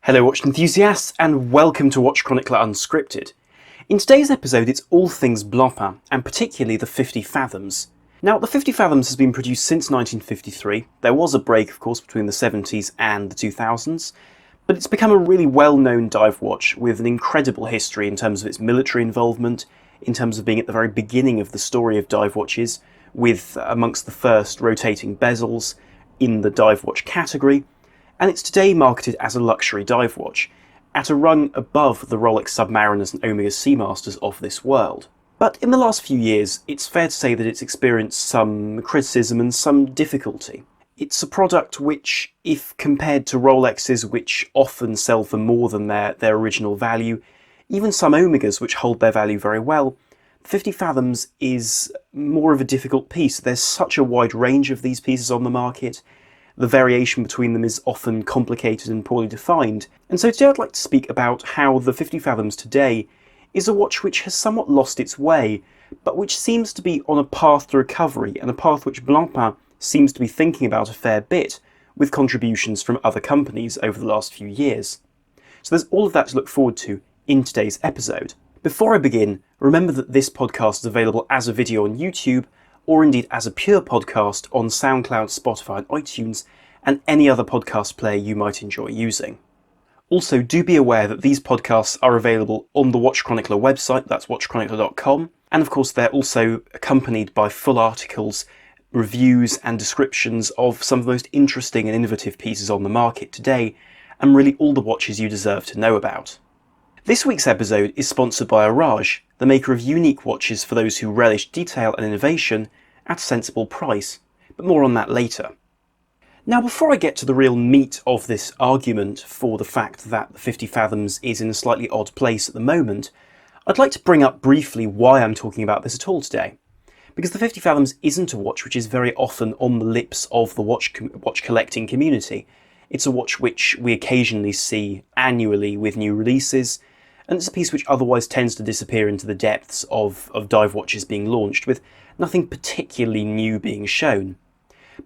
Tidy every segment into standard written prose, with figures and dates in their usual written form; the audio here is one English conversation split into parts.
Hello watch enthusiasts and welcome to Watch Chronicler Unscripted. In today's episode it's all things Blancpain, and particularly the 50 Fathoms. Now the 50 Fathoms has been produced since 1953, there was a break of course between the 70s and the 2000s, but it's become a really well-known dive watch with an incredible history in terms of its military involvement, in terms of being at the very beginning of the story of dive watches, with amongst the first rotating bezels in the dive watch category, and it's today marketed as a luxury dive watch, at a rung above the Rolex Submariners and Omega Seamasters of this world. But in the last few years, it's fair to say that it's experienced some criticism and some difficulty. It's a product which, if compared to Rolexes which often sell for more than their original value, even some Omegas which hold their value very well, 50 Fathoms is more of a difficult piece. There's such a wide range of these pieces on the market. The variation between them is often complicated and poorly defined, and so today I'd like to speak about how the 50 Fathoms today is a watch which has somewhat lost its way, but which seems to be on a path to recovery, and a path which Blancpain seems to be thinking about a fair bit, with contributions from other companies over the last few years. So there's all of that to look forward to in today's episode. Before I begin, remember that this podcast is available as a video on YouTube, or indeed as a pure podcast on SoundCloud, Spotify and iTunes, and any other podcast player you might enjoy using. Also, do be aware that these podcasts are available on the Watch Chronicler website, that's watchchronicler.com, and of course they're also accompanied by full articles, reviews and descriptions of some of the most interesting and innovative pieces on the market today, and really all the watches you deserve to know about. This week's episode is sponsored by horology, the maker of unique watches for those who relish detail and innovation at a sensible price, but more on that later. Now before I get to the real meat of this argument for the fact that the 50 Fathoms is in a slightly odd place at the moment, I'd like to bring up briefly why I'm talking about this at all today. Because the 50 Fathoms isn't a watch which is very often on the lips of the watch collecting community. It's a watch which we occasionally see annually with new releases, and it's a piece which otherwise tends to disappear into the depths of dive watches being launched, with nothing particularly new being shown.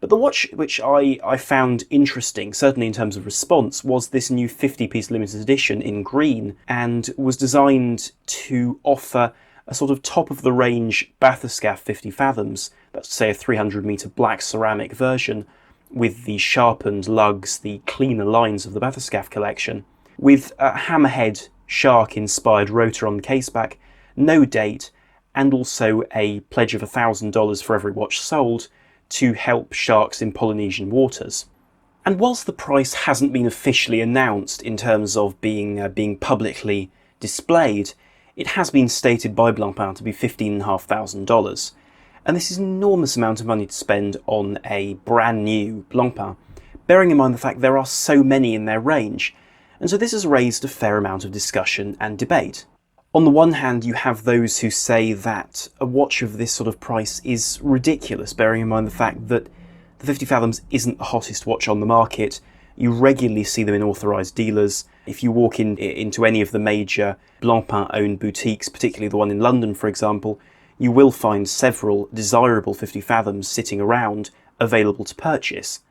But the watch which I found interesting, certainly in terms of response, was this new 50-piece limited edition in green, and was designed to offer a sort of top-of-the-range bathyscaphe 50 Fathoms, that's to say a 300-metre black ceramic version, with the sharpened lugs, the cleaner lines of the bathyscaphe collection, with a hammerhead shark-inspired rotor on the caseback, no date, and also a pledge of $1,000 for every watch sold to help sharks in Polynesian waters. And whilst the price hasn't been officially announced in terms of being publicly displayed, it has been stated by Blancpain to be $15,500. And this is an enormous amount of money to spend on a brand new Blancpain, bearing in mind the fact there are so many in their range. And so this has raised a fair amount of discussion and debate. On the one hand, you have those who say that a watch of this sort of price is ridiculous, bearing in mind the fact that the 50 Fathoms isn't the hottest watch on the market. You regularly see them in authorised dealers. If you walk into any of the major Blancpain-owned boutiques, particularly the one in London, for example, you will find several desirable 50 Fathoms sitting around available to purchase.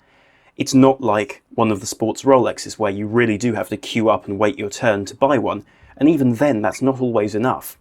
It's not like one of the sports Rolexes where you really do have to queue up and wait your turn to buy one, and even then that's not always enough.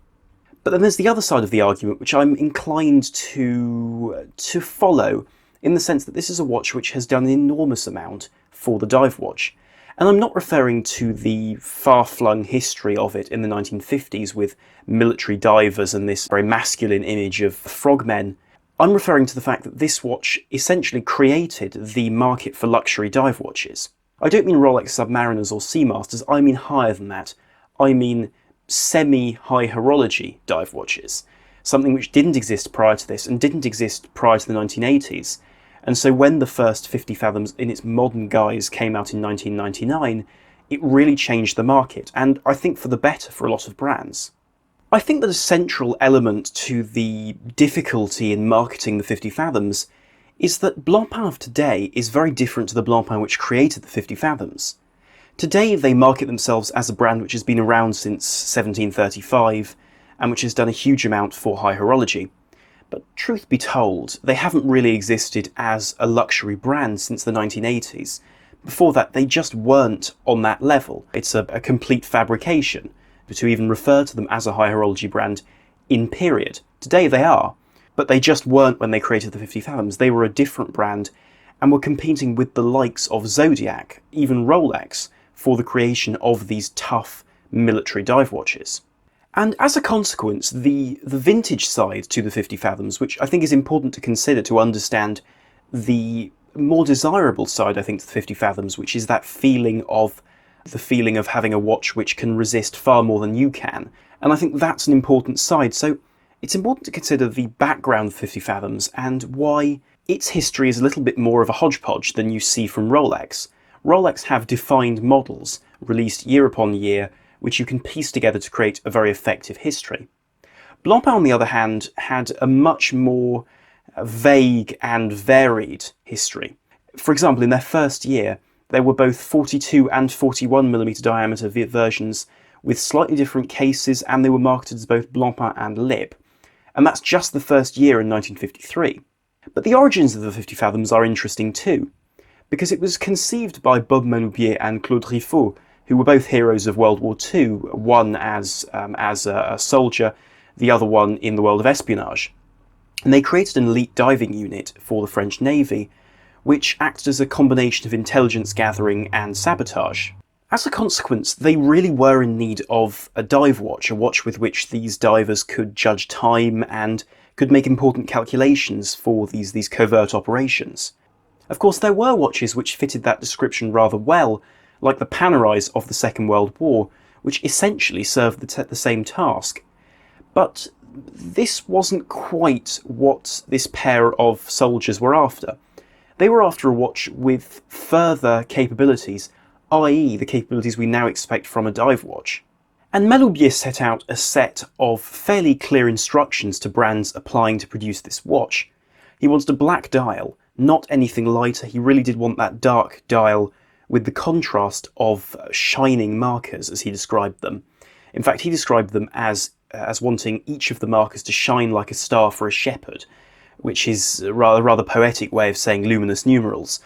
But then there's the other side of the argument which I'm inclined to follow, in the sense that this is a watch which has done an enormous amount for the dive watch. And I'm not referring to the far-flung history of it in the 1950s with military divers and this very masculine image of frogmen. I'm referring to the fact that this watch essentially created the market for luxury dive watches. I don't mean Rolex Submariners or Seamasters, I mean higher than that. I mean semi-high horology dive watches, something which didn't exist prior to this and didn't exist prior to the 1980s. And so when the first 50 Fathoms in its modern guise came out in 1999, it really changed the market, and I think for the better for a lot of brands. I think that a central element to the difficulty in marketing the 50 Fathoms is that Blancpain of today is very different to the Blancpain which created the 50 Fathoms. Today they market themselves as a brand which has been around since 1735 and which has done a huge amount for high horology. But truth be told, they haven't really existed as a luxury brand since the 1980s, Before that, they just weren't on that level. It's a complete fabrication to even refer to them as a high horology brand in period. Today they are, but they just weren't when they created the 50 Fathoms. They were a different brand and were competing with the likes of Zodiac, even Rolex, for the creation of these tough military dive watches. And as a consequence, the vintage side to the 50 Fathoms, which I think is important to consider to understand the more desirable side, I think, to the 50 Fathoms, which is that feeling of having a watch which can resist far more than you can. And I think that's an important side. So it's important to consider the background of 50 Fathoms and why its history is a little bit more of a hodgepodge than you see from Rolex. Rolex have defined models released year upon year, which you can piece together to create a very effective history. Blancpain, on the other hand, had a much more vague and varied history. For example, in their first year, there were both 42 and 41mm diameter versions with slightly different cases, and they were marketed as both Blancpain and Lib. And that's just the first year in 1953. But the origins of the 50 Fathoms are interesting too, because it was conceived by Bob Maloubier and Claude Riffaut, who were both heroes of World War II, one as a soldier, the other one in the world of espionage. And they created an elite diving unit for the French Navy, which acted as a combination of intelligence gathering and sabotage. As a consequence, they really were in need of a dive watch, a watch with which these divers could judge time and could make important calculations for these covert operations. Of course, there were watches which fitted that description rather well, like the Panerais of the Second World War, which essentially served the same task. But this wasn't quite what this pair of soldiers were after. They were after a watch with further capabilities, i.e. the capabilities we now expect from a dive watch. And Maloubier set out a set of fairly clear instructions to brands applying to produce this watch. He wanted a black dial, not anything lighter. He really did want that dark dial with the contrast of shining markers, as he described them. In fact, he described them as wanting each of the markers to shine like a star for a shepherd, which is a rather poetic way of saying luminous numerals.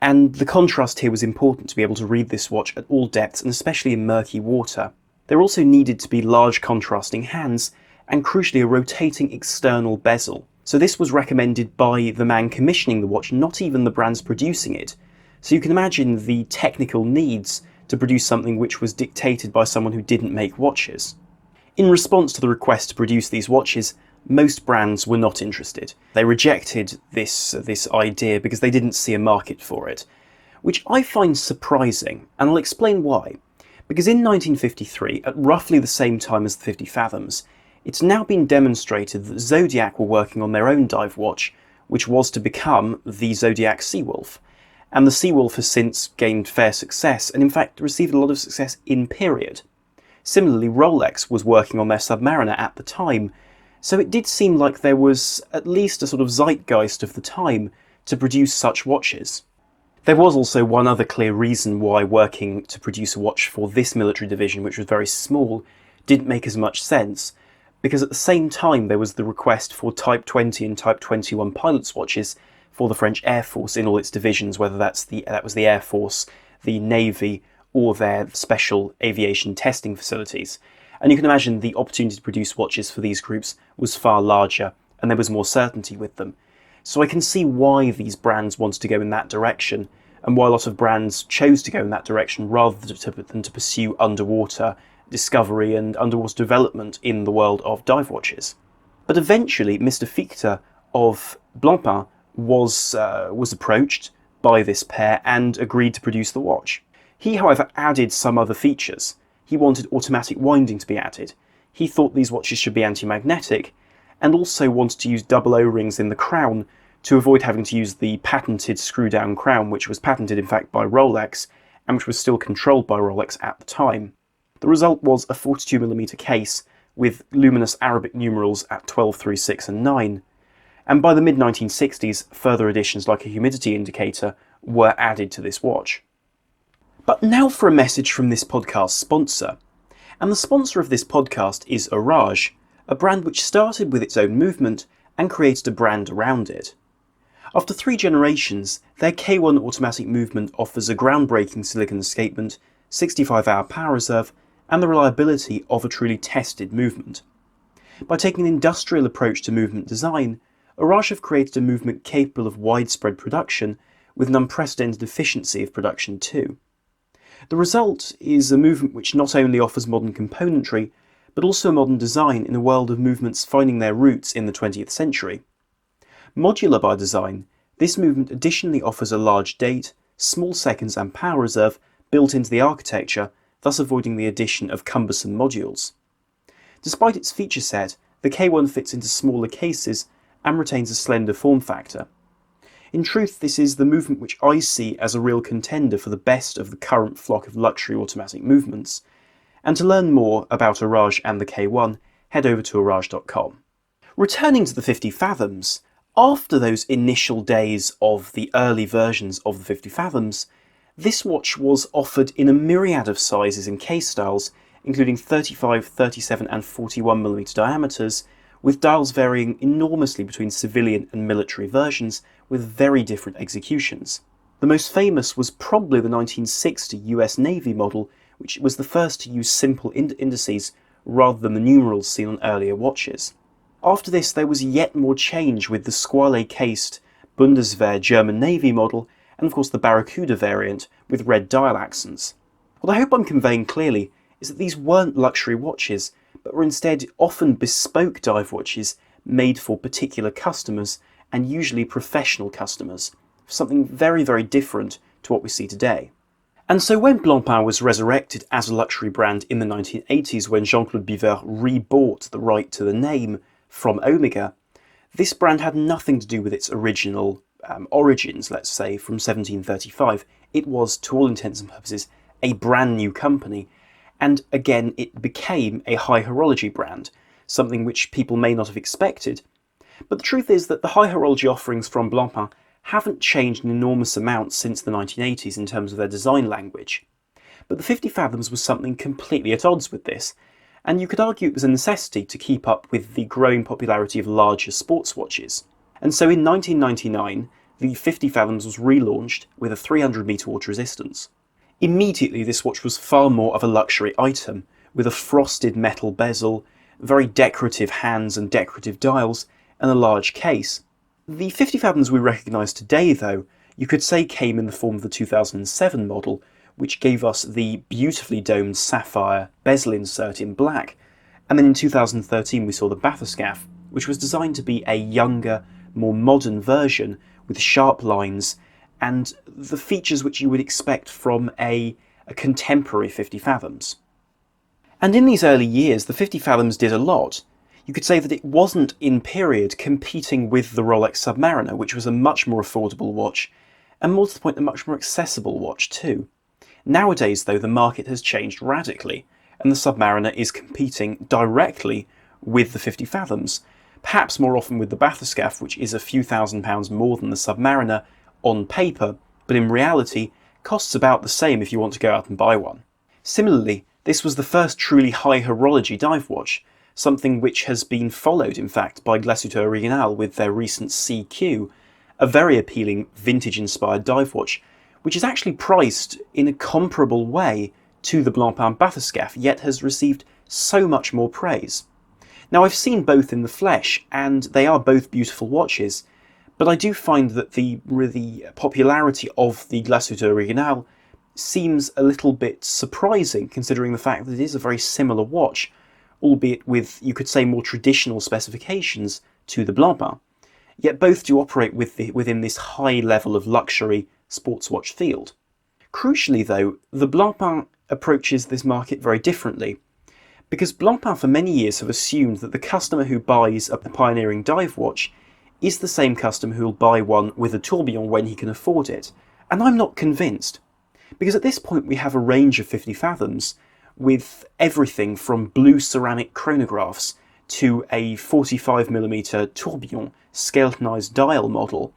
And the contrast here was important to be able to read this watch at all depths, and especially in murky water. There also needed to be large contrasting hands, and crucially a rotating external bezel. So this was recommended by the man commissioning the watch, not even the brands producing it. So you can imagine the technical needs to produce something which was dictated by someone who didn't make watches. In response to the request to produce these watches, most brands were not interested. They rejected this idea because they didn't see a market for it, which I find surprising, and I'll explain why. Because in 1953, at roughly the same time as the 50 Fathoms, it's now been demonstrated that Zodiac were working on their own dive watch, which was to become the Zodiac Seawolf. And the Seawolf has since gained fair success, and in fact received a lot of success in period. Similarly, Rolex was working on their Submariner at the time, so it did seem like there was at least a sort of zeitgeist of the time to produce such watches. There was also one other clear reason why working to produce a watch for this military division, which was very small, didn't make as much sense, because at the same time there was the request for Type 20 and Type 21 pilots' watches for the French Air Force in all its divisions, whether that was the Air Force, the Navy, or their special aviation testing facilities. And you can imagine the opportunity to produce watches for these groups was far larger, and there was more certainty with them. So I can see why these brands wanted to go in that direction, and why a lot of brands chose to go in that direction rather than to pursue underwater discovery and underwater development in the world of dive watches. But eventually, Mr. Fichte of Blancpain was approached by this pair and agreed to produce the watch. He, however, added some other features. He wanted automatic winding to be added. He thought these watches should be anti-magnetic, and also wanted to use double O-rings in the crown to avoid having to use the patented screw-down crown, which was patented in fact by Rolex, and which was still controlled by Rolex at the time. The result was a 42mm case with luminous Arabic numerals at 12, 3, 6 and 9, and by the mid-1960s further additions like a humidity indicator were added to this watch. But now for a message from this podcast's sponsor. And the sponsor of this podcast is Horology, a brand which started with its own movement and created a brand around it. After 3 generations, their K1 automatic movement offers a groundbreaking silicon escapement, 65-hour power reserve, and the reliability of a truly tested movement. By taking an industrial approach to movement design, Horology have created a movement capable of widespread production with an unprecedented efficiency of production too. The result is a movement which not only offers modern componentry, but also modern design in a world of movements finding their roots in the 20th century. Modular by design, this movement additionally offers a large date, small seconds and power reserve built into the architecture, thus avoiding the addition of cumbersome modules. Despite its feature set, the K1 fits into smaller cases and retains a slender form factor. In truth, this is the movement which I see as a real contender for the best of the current flock of luxury automatic movements. And to learn more about Horology and the K1, head over to horology.com. Returning to the 50 Fathoms, after those initial days of the early versions of the 50 Fathoms, this watch was offered in a myriad of sizes and case styles, including 35, 37 and 41mm diameters, with dials varying enormously between civilian and military versions with very different executions. The most famous was probably the 1960 US Navy model, which was the first to use simple indices rather than the numerals seen on earlier watches. After this, there was yet more change with the Squale-cased Bundeswehr German Navy model, and of course the Barracuda variant with red dial accents. What I hope I'm conveying clearly is that these weren't luxury watches, but were instead often bespoke dive watches made for particular customers, and usually professional customers, something very, very different to what we see today. And so when Blancpain was resurrected as a luxury brand in the 1980s, when Jean-Claude Biver rebought the right to the name from Omega, this brand had nothing to do with its original origins, let's say, from 1735. It was, to all intents and purposes, a brand new company, and again it became a high horology brand, something which people may not have expected. But the truth is that the high horology offerings from Blancpain haven't changed an enormous amount since the 1980s in terms of their design language. But the 50 Fathoms was something completely at odds with this, and you could argue it was a necessity to keep up with the growing popularity of larger sports watches. And so in 1999, the 50 Fathoms was relaunched with a 300-metre water resistance. Immediately this watch was far more of a luxury item, with a frosted metal bezel, very decorative hands and decorative dials, and a large case. The 50 Fathoms we recognise today, though, you could say came in the form of the 2007 model, which gave us the beautifully domed sapphire bezel insert in black, and then in 2013 we saw the bathyscaphe, which was designed to be a younger, more modern version with sharp lines and the features which you would expect from a contemporary 50 Fathoms. And in these early years, the 50 Fathoms did a lot. You could say that it wasn't in period competing with the Rolex Submariner, which was a much more affordable watch, and more to the point, a much more accessible watch too. Nowadays, though, the market has changed radically, and the Submariner is competing directly with the 50 Fathoms, perhaps more often with the bathyscaphe, which is a few £1,000s more than the Submariner on paper, but in reality costs about the same if you want to go out and buy one. Similarly, this was the first truly high horology dive watch, something which has been followed, in fact, by Glasuteur Original with their recent CQ, a very appealing vintage-inspired dive watch, which is actually priced in a comparable way to the Blancpain bathyscaphe, yet has received so much more praise. Now, I've seen both in the flesh, and they are both beautiful watches, but I do find that the popularity of the Glasuteur Original seems a little bit surprising, considering the fact that it is a very similar watch, albeit with, you could say, more traditional specifications to the Blancpain. Yet both do operate within this high level of luxury sports watch field. Crucially, though, the Blancpain approaches this market very differently, because Blancpain for many years have assumed that the customer who buys a pioneering dive watch is the same customer who will buy one with a tourbillon when he can afford it, and I'm not convinced. Because at this point we have a range of 50 Fathoms, with everything from blue ceramic chronographs to a 45mm tourbillon skeletonized dial model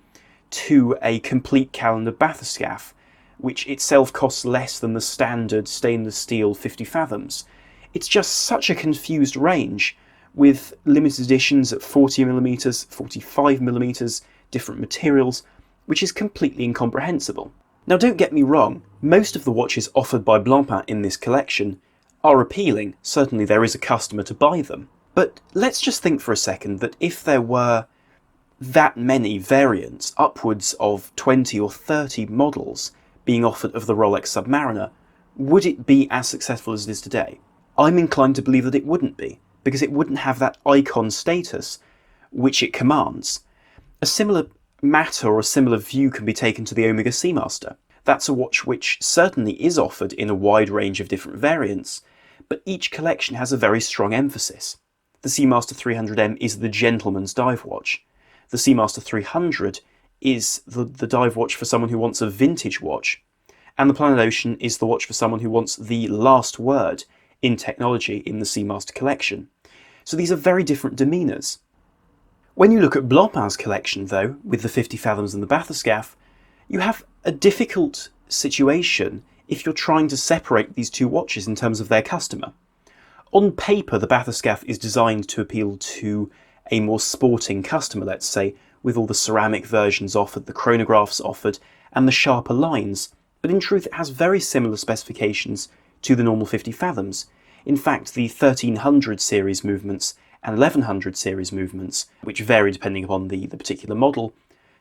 to a complete calendar bathyscaphe, which itself costs less than the standard stainless steel 50 Fathoms. It's just such a confused range, with limited editions at 40mm, 45mm, different materials, which is completely incomprehensible. Now don't get me wrong, most of the watches offered by Blancpain in this collection are appealing, certainly there is a customer to buy them. But let's just think for a second that if there were that many variants, upwards of 20 or 30 models being offered of the Rolex Submariner, would it be as successful as it is today? I'm inclined to believe that it wouldn't be, because it wouldn't have that icon status which it commands. A similar matter or a similar view can be taken to the Omega Seamaster. That's a watch which certainly is offered in a wide range of different variants, but each collection has a very strong emphasis. The Seamaster 300M is the gentleman's dive watch. The Seamaster 300 is the dive watch for someone who wants a vintage watch, and the Planet Ocean is the watch for someone who wants the last word in technology in the Seamaster collection. So these are very different demeanours. When you look at Blancpain's collection, though, with the 50 Fathoms and the Bathyscaphe, you have a difficult situation if you're trying to separate these two watches in terms of their customer. On paper, the Bathyscaphe is designed to appeal to a more sporting customer, let's say, with all the ceramic versions offered, the chronographs offered, and the sharper lines, but in truth it has very similar specifications to the normal 50 Fathoms. In fact, the 1300 series movements and 1100 series movements, which vary depending upon the particular model,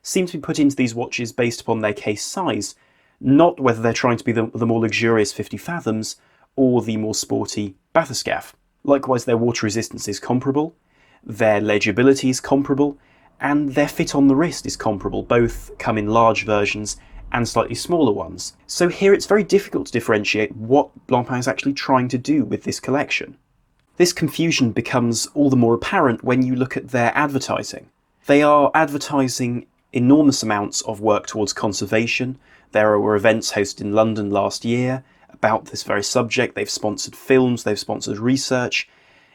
seem to be put into these watches based upon their case size, not whether they're trying to be the more luxurious 50 Fathoms or the more sporty Bathyscaphe. Likewise, their water resistance is comparable, their legibility is comparable, and their fit on the wrist is comparable. Both come in large versions and slightly smaller ones. So here it's very difficult to differentiate what Blancpain is actually trying to do with this collection. This confusion becomes all the more apparent when you look at their advertising. They are advertising enormous amounts of work towards conservation. There were events hosted in London last year about this very subject. They've sponsored films, they've sponsored research,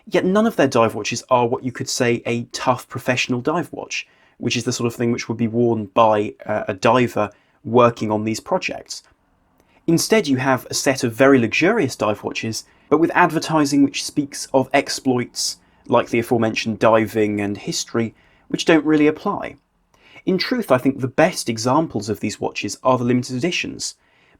yet none of their dive watches are what you could say a tough professional dive watch, which is the sort of thing which would be worn by a diver working on these projects. Instead, you have a set of very luxurious dive watches, but with advertising which speaks of exploits like the aforementioned diving and history, which don't really apply. In truth, I think the best examples of these watches are the limited editions,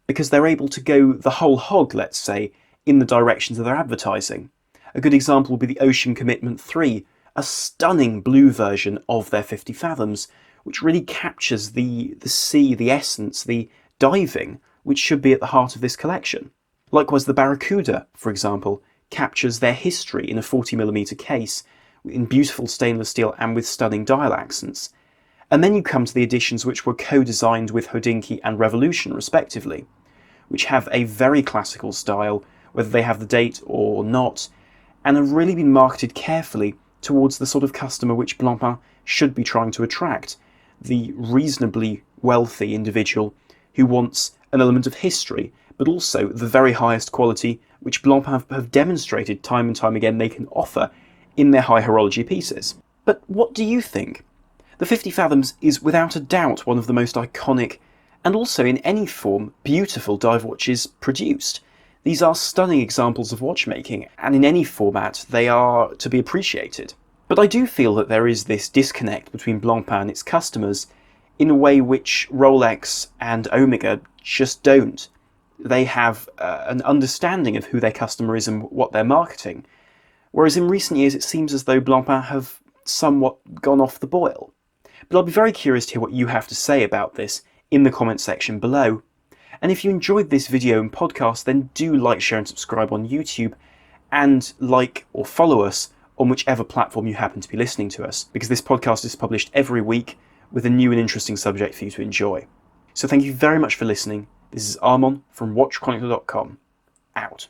because they're able to go the whole hog, let's say, in the directions of their advertising. A good example would be the Ocean Commitment 3, a stunning blue version of their 50 Fathoms, which really captures the sea, the essence, the diving, which should be at the heart of this collection. Likewise, the Barracuda, for example, captures their history in a 40mm case, in beautiful stainless steel and with stunning dial accents. And then you come to the editions which were co-designed with Hodinkee and Revolution, respectively, which have a very classical style, whether they have the date or not, and have really been marketed carefully towards the sort of customer which Blancpain should be trying to attract, the reasonably wealthy individual who wants an element of history, but also the very highest quality which Blancpain have demonstrated time and time again they can offer in their high horology pieces. But what do you think? The 50 Fathoms is without a doubt one of the most iconic and also in any form beautiful dive watches produced. These are stunning examples of watchmaking, and in any format they are to be appreciated. But I do feel that there is this disconnect between Blancpain and its customers in a way which Rolex and Omega just don't. They have an understanding of who their customer is and what they're marketing, whereas in recent years it seems as though Blancpain have somewhat gone off the boil. But I'll be very curious to hear what you have to say about this in the comment section below. And if you enjoyed this video and podcast, then do like, share and subscribe on YouTube, and like or follow us on whichever platform you happen to be listening to us, because this podcast is published every week with a new and interesting subject for you to enjoy. So thank you very much for listening. This is Armon from WatchChronicler.com, out.